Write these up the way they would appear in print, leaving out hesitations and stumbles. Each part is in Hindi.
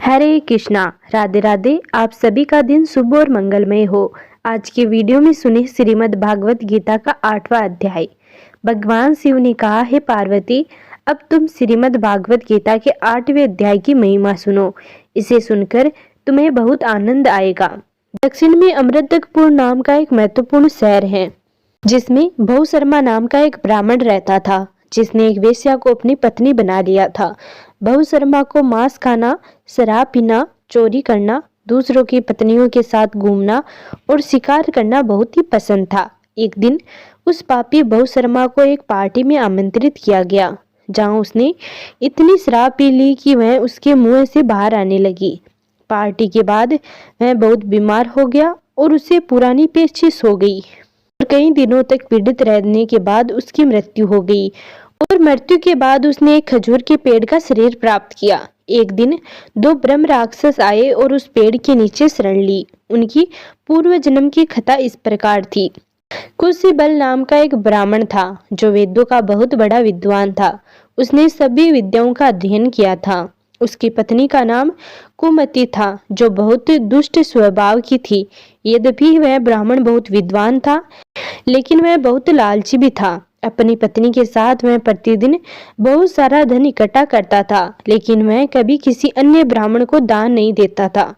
हरे कृष्णा, राधे राधे। आप सभी का दिन शुभ और मंगलमय हो। आज के वीडियो में सुने श्रीमद् भागवत गीता का 8वां अध्याय। भगवान शिव ने कहा, हे पार्वती, अब तुम श्रीमद् भागवत गीता के 8वें अध्याय की महिमा सुनो। इसे सुनकर तुम्हें बहुत आनंद आएगा। दक्षिण में अमृतकपुर नाम का एक महत्वपूर्ण शहर है, जिसमें बहुशर्मा नाम का एक ब्राह्मण रहता था, जिसने एक वेश्या को अपनी पत्नी बना लिया था। बहुशर्मा को मांस खाना, शराब पीना, चोरी करना, दूसरों की पत्नियों के साथ घूमना और शिकार करना बहुत ही पसंद था। एक दिन उस पापी बहुशर्मा को एक पार्टी में आमंत्रित किया गया, जहां उसने इतनी शराब पी ली कि वह उसके मुंह से बाहर आने लगी। पार्टी के बाद वह बहुत बीमार हो गया और उसे पुरानी पेचिश हो गई और कई दिनों तक पीड़ित रहने के बाद उसकी मृत्यु हो गई। और मृत्यु के बाद उसने एक खजूर के पेड़ का शरीर प्राप्त किया। एक दिन दो ब्रह्म राक्षस आए और उस पेड़ के नीचे शरण ली। उनकी पूर्व जन्म की कथा इस प्रकार थी। कुशीबल नाम का एक ब्राह्मण था, जो वेदों का बहुत बड़ा विद्वान था। उसने सभी विद्याओं का अध्ययन किया था। उसकी पत्नी का नाम कुमति था, जो बहुत दुष्ट स्वभाव की थी। यद्यपि वह ब्राह्मण बहुत विद्वान था, लेकिन वह बहुत लालची भी था। अपनी पत्नी के साथ वह प्रतिदिन बहुत सारा धन इकट्ठा करता था, लेकिन वह कभी किसी अन्य ब्राह्मण को दान नहीं देता था।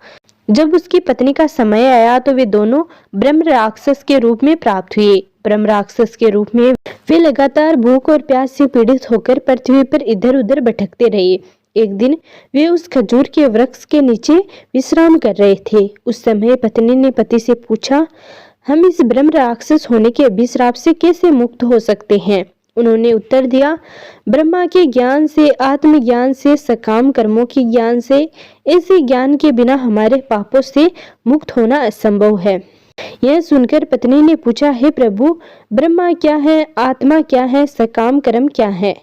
जब उसकी पत्नी का समय आया तो वे दोनों ब्रह्म राक्षस के रूप में प्राप्त हुए। ब्रह्म राक्षस के रूप में वे लगातार भूख और प्यास से पीड़ित होकर पृथ्वी पर इधर उधर भटकते रहे। एक दिन वे उस खजूर के वृक्ष के नीचे विश्राम कर रहे थे। उस समय पत्नी ने पति से पूछा, हम इस ब्रह्म राक्षस होने के अभिश्राप से कैसे मुक्त हो सकते हैं? उन्होंने उत्तर दिया, ब्रह्मा के ज्ञान से, आत्मज्ञान से, सकाम कर्मों के ज्ञान से। ऐसे ज्ञान के बिना हमारे पापों से मुक्त होना असंभव है। यह सुनकर पत्नी ने पूछा, हे प्रभु, ब्रह्मा क्या है, आत्मा क्या है, सकाम कर्म क्या है?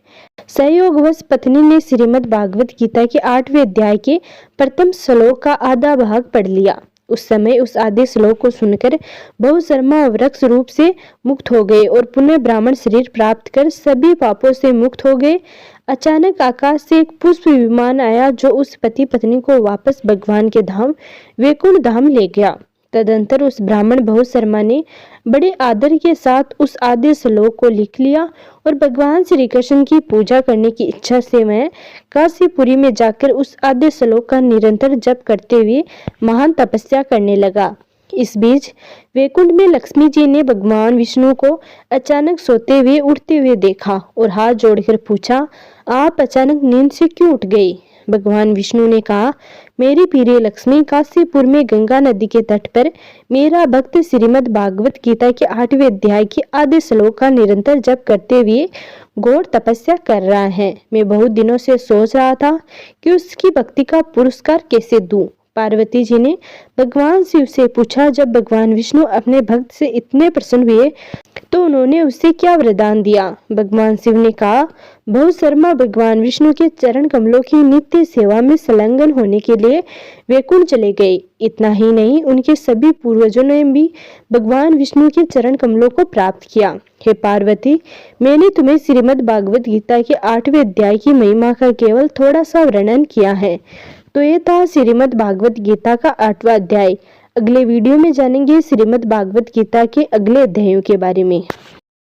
संयोगवश पत्नी ने श्रीमद् भागवत गीता के 8वें अध्याय के प्रथम श्लोक का आधा भाग पढ़ लिया। उस समय उस आधे श्लोक को सुनकर बहुशर्मा वृक्ष रूप से मुक्त हो गए और पुनः ब्राह्मण शरीर प्राप्त कर सभी पापों से मुक्त हो गए। अचानक आकाश से एक पुष्प विमान आया, जो उस पति पत्नी को वापस भगवान के धाम वैकुंठ धाम ले गया। तदंतर उस ब्राह्मण बहुशर्मा ने बड़े आदर के साथ उस आधे श्लोक को लिख लिया और भगवान श्री कृष्ण की पूजा करने की इच्छा से वह काशीपुरी में जाकर उस आधे श्लोक का निरंतर जप करते हुए महान तपस्या करने लगा। इस बीच वैकुंठ में लक्ष्मी जी ने भगवान विष्णु को अचानक सोते हुए उठते हुए देखा और हाथ जोड़कर पूछा, आप अचानक नींद से क्यों उठ गए? भगवान विष्णु ने कहा, मेरी प्रिय लक्ष्मी, काशीपुर में गंगा नदी के तट पर मेरा भक्त श्रीमद् भागवत गीता के 8वें अध्याय के आधे श्लोक का निरंतर जप करते हुए घोर तपस्या कर रहा है। मैं बहुत दिनों से सोच रहा था कि उसकी भक्ति का पुरस्कार कैसे दूं। पार्वती जी ने भगवान शिव से पूछा, जब भगवान विष्णु अपने भक्त से इतने प्रसन्न हुए तो उन्होंने उसे क्या वरदान दिया? भगवान शिव ने कहा, बहुशर्मा भगवान विष्णु के चरण कमलों की नित्य सेवा में संलग्न होने के लिए वैकुंठ चले गए। इतना ही नहीं, उनके सभी पूर्वजों ने भी भगवान विष्णु के चरण कमलों को प्राप्त किया। हे पार्वती, मैंने तुम्हें श्रीमद् भागवत गीता के 8वें अध्याय की महिमा का केवल थोड़ा सा वर्णन किया है। तो ये था श्रीमद् भागवत गीता का 8वां अध्याय। अगले वीडियो में जानेंगे श्रीमद् भागवत गीता के अगले अध्यायों के बारे में।